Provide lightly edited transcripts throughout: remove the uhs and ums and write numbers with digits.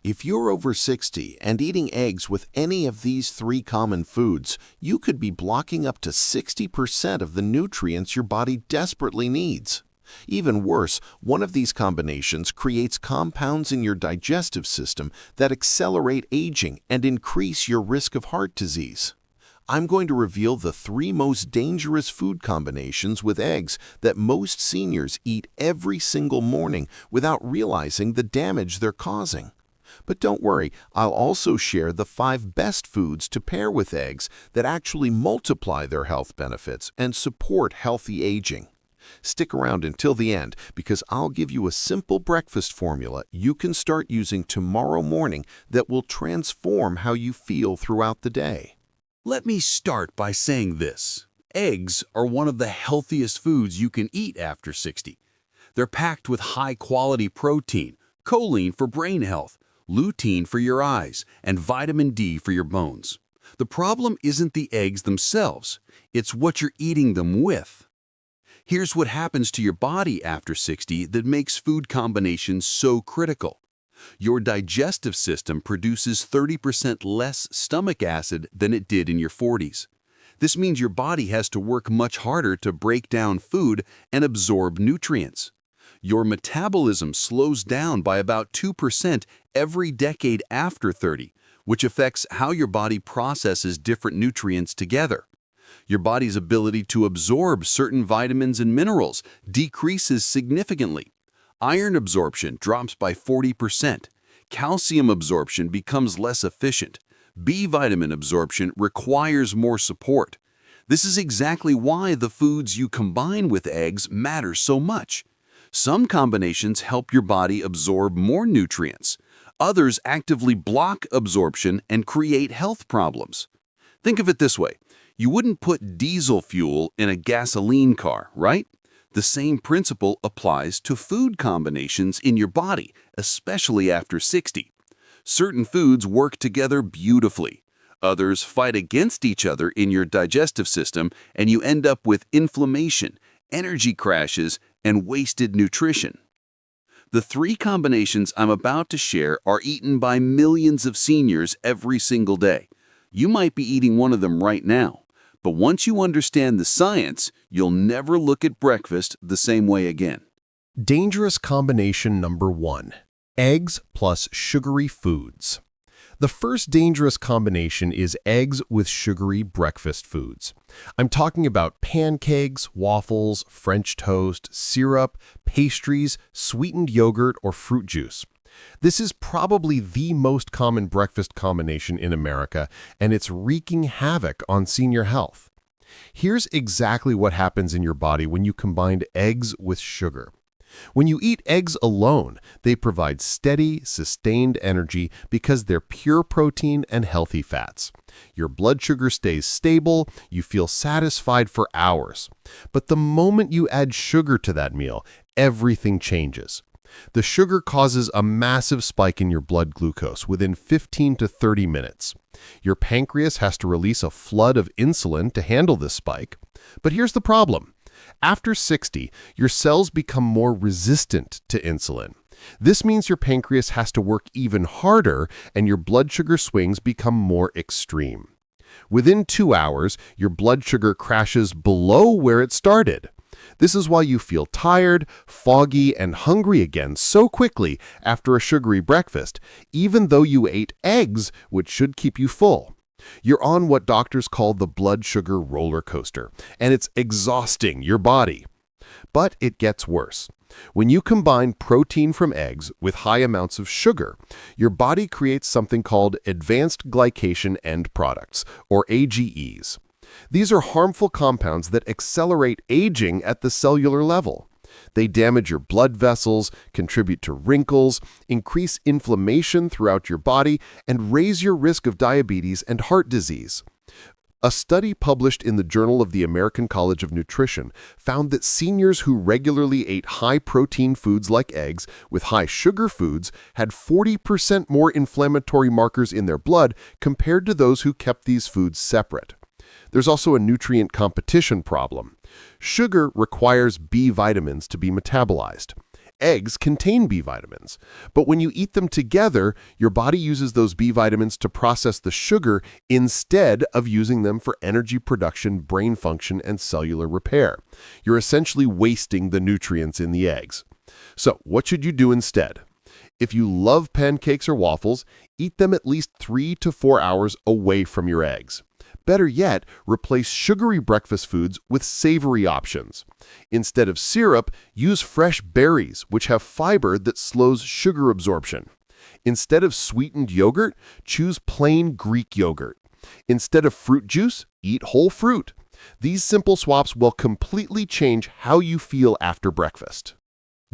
If you're over 60 and eating eggs with any of these three common foods, you could be blocking up to 60% of the nutrients your body desperately needs. Even worse, one of these combinations creates compounds in your digestive system that accelerate aging and increase your risk of heart disease. I'm going to reveal the three most dangerous food combinations with eggs that most seniors eat every single morning without realizing the damage they're causing. But don't worry, I'll also share the 5 best foods to pair with eggs that actually multiply their health benefits and support healthy aging. Stick around until the end because I'll give you a simple breakfast formula you can start using tomorrow morning that will transform how you feel throughout the day. Let me start by saying this. Eggs are one of the healthiest foods you can eat after 60. They're packed with high-quality protein, choline for brain health, lutein for your eyes, and vitamin D for your bones. The problem isn't the eggs themselves, it's what you're eating them with. Here's what happens to your body after 60 that makes food combinations so critical. Your digestive system produces 30% less stomach acid than it did in your 40s. This means your body has to work much harder to break down food and absorb nutrients. Your metabolism slows down by about 2% every decade after 30, which affects how your body processes different nutrients together. Your body's ability to absorb certain vitamins and minerals decreases significantly. Iron absorption drops by 40%. Calcium absorption becomes less efficient. B vitamin absorption requires more support. This is exactly why the foods you combine with eggs matter so much. Some combinations help your body absorb more nutrients. Others actively block absorption and create health problems. Think of it this way. You wouldn't put diesel fuel in a gasoline car, right? The same principle applies to food combinations in your body, especially after 60. Certain foods work together beautifully. Others fight against each other in your digestive system, and you end up with inflammation, energy crashes, and wasted nutrition. The 3 combinations I'm about to share are eaten by millions of seniors every single day. You might be eating one of them right now, but once you understand the science, you'll never look at breakfast the same way again. Dangerous combination number 1. Eggs plus sugary foods. The first dangerous combination is eggs with sugary breakfast foods. I'm talking about pancakes, waffles, French toast, syrup, pastries, sweetened yogurt, or fruit juice. This is probably the most common breakfast combination in America, and it's wreaking havoc on senior health. Here's exactly what happens in your body when you combine eggs with sugar. When you eat eggs alone, they provide steady, sustained energy because they're pure protein and healthy fats. Your blood sugar stays stable, you feel satisfied for hours. But the moment you add sugar to that meal, everything changes. The sugar causes a massive spike in your blood glucose within 15 to 30 minutes. Your pancreas has to release a flood of insulin to handle this spike. But here's the problem. After 60, your cells become more resistant to insulin. This means your pancreas has to work even harder and your blood sugar swings become more extreme. Within 2 hours, your blood sugar crashes below where it started. This is why you feel tired, foggy, and hungry again so quickly after a sugary breakfast, even though you ate eggs, which should keep you full. You're on what doctors call the blood sugar roller coaster, and it's exhausting your body. But it gets worse. When you combine protein from eggs with high amounts of sugar, your body creates something called advanced glycation end products, or AGEs. These are harmful compounds that accelerate aging at the cellular level. They damage your blood vessels, contribute to wrinkles, increase inflammation throughout your body, and raise your risk of diabetes and heart disease. A study published in the Journal of the American College of Nutrition found that seniors who regularly ate high-protein foods like eggs with high-sugar foods had 40% more inflammatory markers in their blood compared to those who kept these foods separate. There's also a nutrient competition problem. Sugar requires B vitamins to be metabolized. Eggs contain B vitamins, but when you eat them together, your body uses those B vitamins to process the sugar instead of using them for energy production, brain function, and cellular repair. You're essentially wasting the nutrients in the eggs. So, what should you do instead? If you love pancakes or waffles, eat them at least 3 to 4 hours away from your eggs. Better yet, replace sugary breakfast foods with savory options. Instead of syrup, use fresh berries, which have fiber that slows sugar absorption. Instead of sweetened yogurt, choose plain Greek yogurt. Instead of fruit juice, eat whole fruit. These simple swaps will completely change how you feel after breakfast.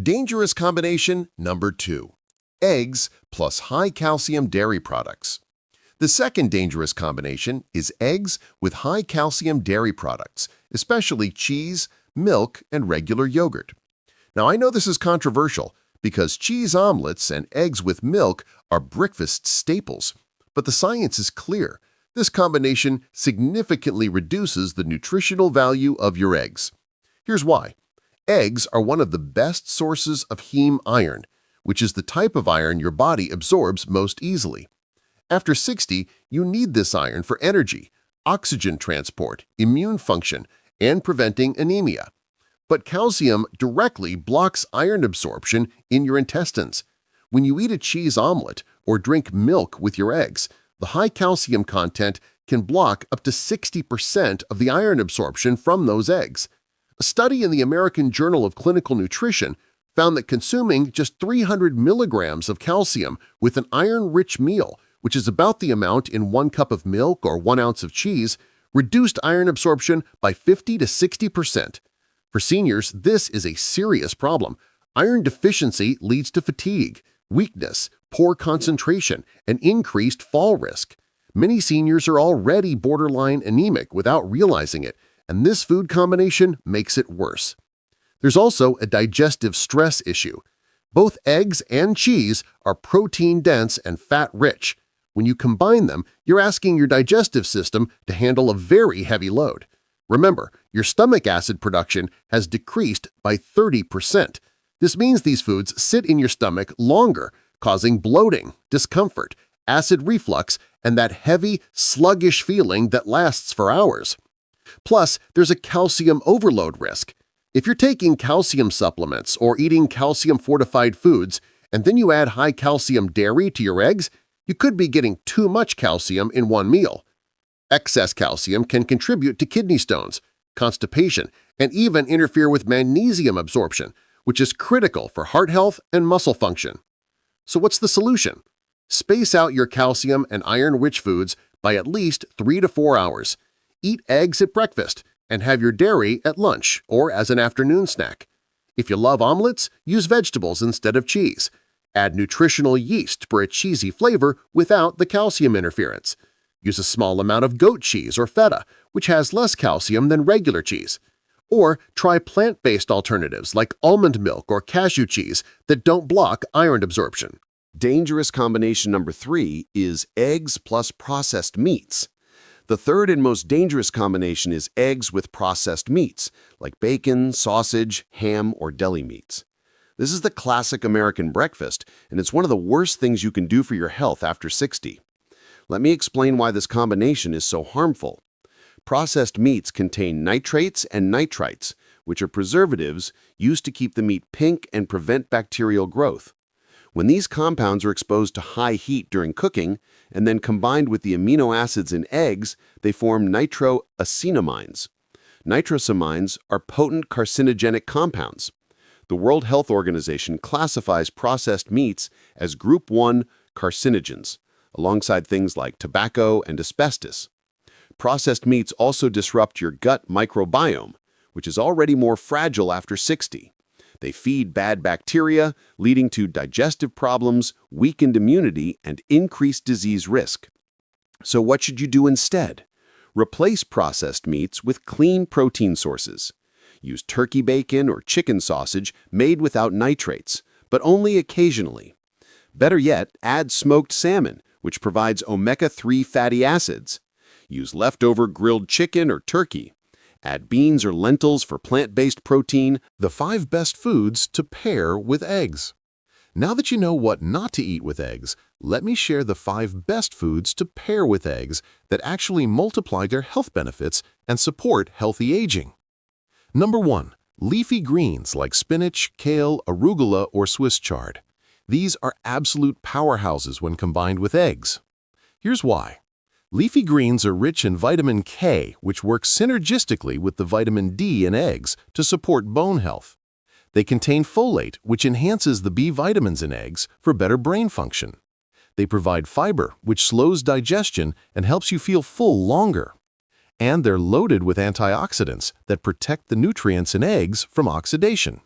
Dangerous combination number 2. Eggs plus high-calcium dairy products. The second dangerous combination is eggs with high-calcium dairy products, especially cheese, milk, and regular yogurt. Now, I know this is controversial because cheese omelets and eggs with milk are breakfast staples, but the science is clear. This combination significantly reduces the nutritional value of your eggs. Here's why. Eggs are one of the best sources of heme iron, which is the type of iron your body absorbs most easily. After 60, you need this iron for energy, oxygen transport, immune function, and preventing anemia. But calcium directly blocks iron absorption in your intestines. When you eat a cheese omelet or drink milk with your eggs, the high calcium content can block up to 60% of the iron absorption from those eggs. A study in the American Journal of Clinical Nutrition found that consuming just 300 milligrams of calcium with an iron-rich meal, which is about the amount in 1 cup of milk or 1 ounce of cheese, reduced iron absorption by 50 to 60%. For seniors, this is a serious problem. Iron deficiency leads to fatigue, weakness, poor concentration, and increased fall risk. Many seniors are already borderline anemic without realizing it, and this food combination makes it worse. There's also a digestive stress issue. Both eggs and cheese are protein-dense and fat-rich. When you combine them, you're asking your digestive system to handle a very heavy load. Remember, your stomach acid production has decreased by 30%. This means these foods sit in your stomach longer, causing bloating, discomfort, acid reflux, and that heavy, sluggish feeling that lasts for hours. Plus, there's a calcium overload risk. If you're taking calcium supplements or eating calcium-fortified foods, and then you add high-calcium dairy to your eggs, you could be getting too much calcium in one meal. Excess calcium can contribute to kidney stones, constipation, and even interfere with magnesium absorption, which is critical for heart health and muscle function. So what's the solution? Space out your calcium and iron-rich foods by at least 3 to 4 hours. Eat eggs at breakfast and have your dairy at lunch or as an afternoon snack. If you love omelets, use vegetables instead of cheese. Add nutritional yeast for a cheesy flavor without the calcium interference. Use a small amount of goat cheese or feta, which has less calcium than regular cheese. Or try plant-based alternatives like almond milk or cashew cheese that don't block iron absorption. Dangerous combination number 3 is eggs plus processed meats. The third and most dangerous combination is eggs with processed meats, like bacon, sausage, ham, or deli meats. This is the classic American breakfast, and it's one of the worst things you can do for your health after 60. Let me explain why this combination is so harmful. Processed meats contain nitrates and nitrites, which are preservatives used to keep the meat pink and prevent bacterial growth. When these compounds are exposed to high heat during cooking and then combined with the amino acids in eggs, they form nitroacinamines. Nitrosamines are potent carcinogenic compounds. The World Health Organization classifies processed meats as Group 1 carcinogens, alongside things like tobacco and asbestos. Processed meats also disrupt your gut microbiome, which is already more fragile after 60. They feed bad bacteria, leading to digestive problems, weakened immunity, and increased disease risk. So what should you do instead? Replace processed meats with clean protein sources. Use turkey bacon or chicken sausage made without nitrates, but only occasionally. Better yet, add smoked salmon, which provides omega-3 fatty acids. Use leftover grilled chicken or turkey. Add beans or lentils for plant-based protein, the 5 best foods to pair with eggs. Now that you know what not to eat with eggs, let me share the 5 best foods to pair with eggs that actually multiply their health benefits and support healthy aging. Number 1. Leafy greens like spinach, kale, arugula, or Swiss chard. These are absolute powerhouses when combined with eggs. Here's why. Leafy greens are rich in vitamin K, which works synergistically with the vitamin D in eggs to support bone health. They contain folate, which enhances the B vitamins in eggs for better brain function. They provide fiber, which slows digestion and helps you feel full longer. And they're loaded with antioxidants that protect the nutrients in eggs from oxidation.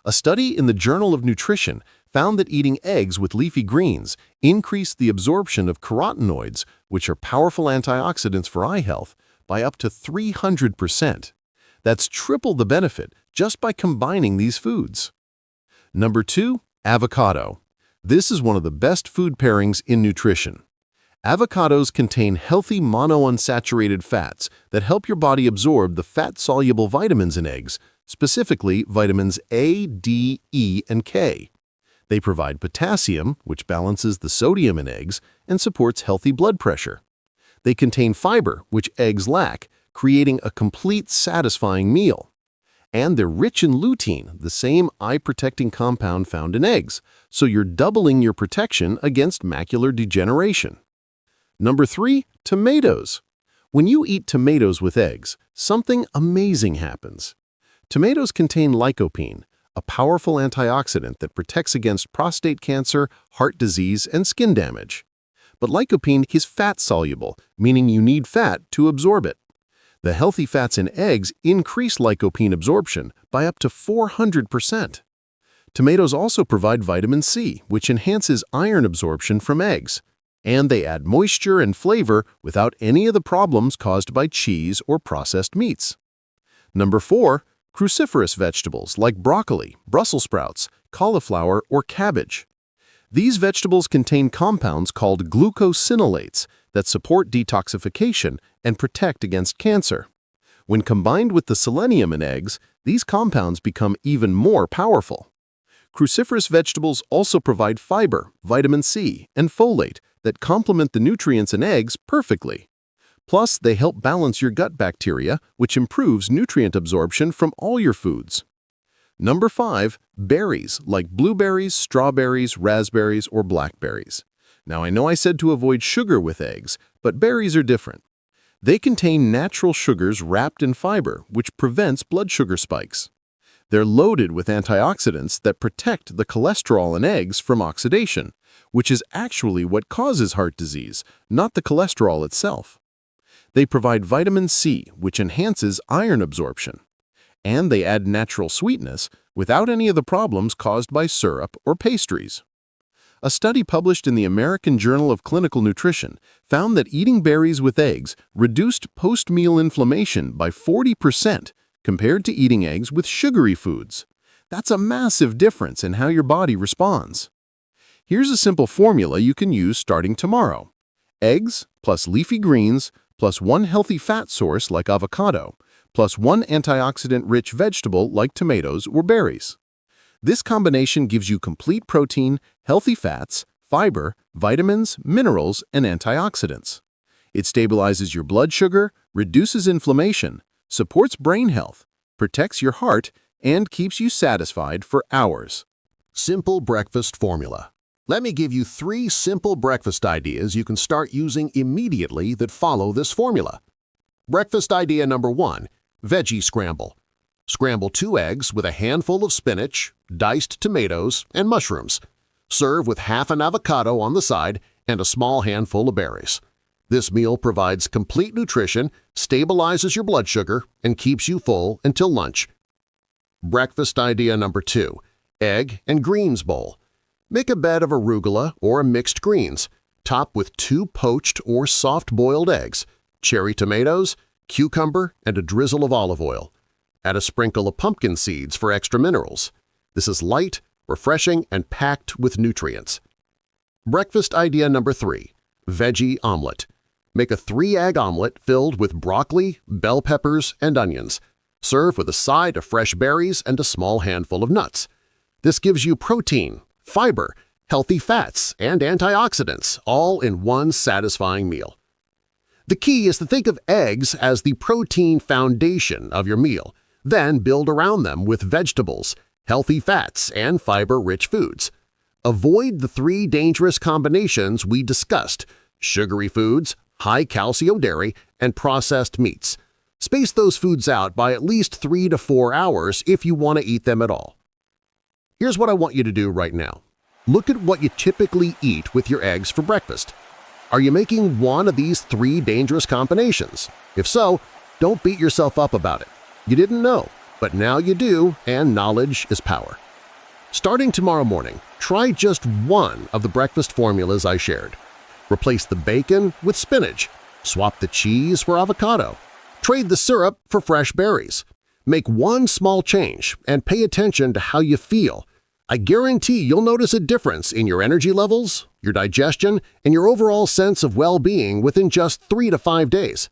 A study in the Journal of Nutrition found that eating eggs with leafy greens increased the absorption of carotenoids, which are powerful antioxidants for eye health, by up to 300%. That's triple the benefit just by combining these foods. Number 2, avocado. This is one of the best food pairings in nutrition. Avocados contain healthy monounsaturated fats that help your body absorb the fat-soluble vitamins in eggs, specifically vitamins A, D, E, and K. They provide potassium, which balances the sodium in eggs and supports healthy blood pressure. They contain fiber, which eggs lack, creating a complete, satisfying meal. And they're rich in lutein, the same eye-protecting compound found in eggs, so you're doubling your protection against macular degeneration. Number 3, tomatoes. When you eat tomatoes with eggs, something amazing happens. Tomatoes contain lycopene, a powerful antioxidant that protects against prostate cancer, heart disease, and skin damage. But lycopene is fat-soluble, meaning you need fat to absorb it. The healthy fats in eggs increase lycopene absorption by up to 400%. Tomatoes also provide vitamin C, which enhances iron absorption from eggs. And they add moisture and flavor without any of the problems caused by cheese or processed meats. Number 4, cruciferous vegetables like broccoli, Brussels sprouts, cauliflower, or cabbage. These vegetables contain compounds called glucosinolates that support detoxification and protect against cancer. When combined with the selenium in eggs, these compounds become even more powerful. Cruciferous vegetables also provide fiber, vitamin C, and folate that complement the nutrients in eggs perfectly. Plus, they help balance your gut bacteria, which improves nutrient absorption from all your foods. Number 5, berries like blueberries, strawberries, raspberries, or blackberries. Now, I know I said to avoid sugar with eggs, but berries are different. They contain natural sugars wrapped in fiber, which prevents blood sugar spikes. They're loaded with antioxidants that protect the cholesterol in eggs from oxidation, which is actually what causes heart disease, not the cholesterol itself. They provide vitamin C, which enhances iron absorption. And they add natural sweetness without any of the problems caused by syrup or pastries. A study published in the American Journal of Clinical Nutrition found that eating berries with eggs reduced post-meal inflammation by 40% compared to eating eggs with sugary foods. That's a massive difference in how your body responds. Here's a simple formula you can use starting tomorrow. Eggs plus leafy greens plus 1 healthy fat source like avocado plus 1 antioxidant-rich vegetable like tomatoes or berries. This combination gives you complete protein, healthy fats, fiber, vitamins, minerals, and antioxidants. It stabilizes your blood sugar, reduces inflammation, supports brain health, protects your heart, and keeps you satisfied for hours. Simple breakfast formula. Let me give you 3 simple breakfast ideas you can start using immediately that follow this formula. Breakfast idea number 1, veggie scramble. Scramble 2 eggs with a handful of spinach, diced tomatoes, and mushrooms. Serve with half an avocado on the side and a small handful of berries. This meal provides complete nutrition, stabilizes your blood sugar, and keeps you full until lunch. Breakfast idea number 2, egg and greens bowl. Make a bed of arugula or mixed greens. Top with 2 poached or soft-boiled eggs, cherry tomatoes, cucumber, and a drizzle of olive oil. Add a sprinkle of pumpkin seeds for extra minerals. This is light, refreshing, and packed with nutrients. Breakfast idea number 3, veggie omelet. Make a 3-egg omelet filled with broccoli, bell peppers, and onions. Serve with a side of fresh berries and a small handful of nuts. This gives you protein, fiber, healthy fats, and antioxidants, all in one satisfying meal. The key is to think of eggs as the protein foundation of your meal, then build around them with vegetables, healthy fats, and fiber-rich foods. Avoid the 3 dangerous combinations we discussed: sugary foods, high-calcium dairy, and processed meats. Space those foods out by at least 3 to 4 hours if you want to eat them at all. Here's what I want you to do right now. Look at what you typically eat with your eggs for breakfast. Are you making one of these 3 dangerous combinations? If so, don't beat yourself up about it. You didn't know, but now you do, and knowledge is power. Starting tomorrow morning, try just one of the breakfast formulas I shared. Replace the bacon with spinach. Swap the cheese for avocado. Trade the syrup for fresh berries. Make one small change and pay attention to how you feel. I guarantee you'll notice a difference in your energy levels, your digestion, and your overall sense of well-being within just 3 to 5 days.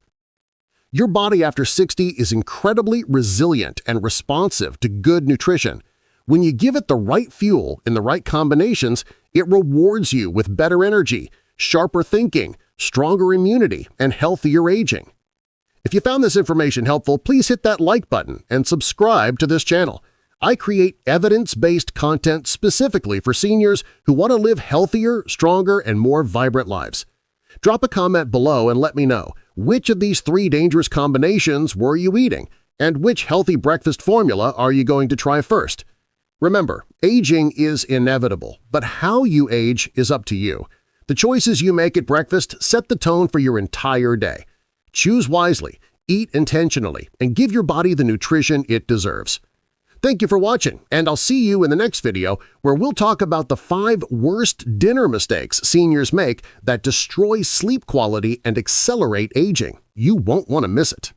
Your body after 60 is incredibly resilient and responsive to good nutrition. When you give it the right fuel in the right combinations, it rewards you with better energy, sharper thinking, stronger immunity, and healthier aging. If you found this information helpful, please hit that like button and subscribe to this channel. I create evidence-based content specifically for seniors who want to live healthier, stronger, and more vibrant lives. Drop a comment below and let me know, which of these 3 dangerous combinations were you eating, and which healthy breakfast formula are you going to try first? Remember, aging is inevitable, but how you age is up to you. The choices you make at breakfast set the tone for your entire day. Choose wisely, eat intentionally, and give your body the nutrition it deserves. Thank you for watching, and I'll see you in the next video where we'll talk about the 5 worst dinner mistakes seniors make that destroy sleep quality and accelerate aging. You won't want to miss it.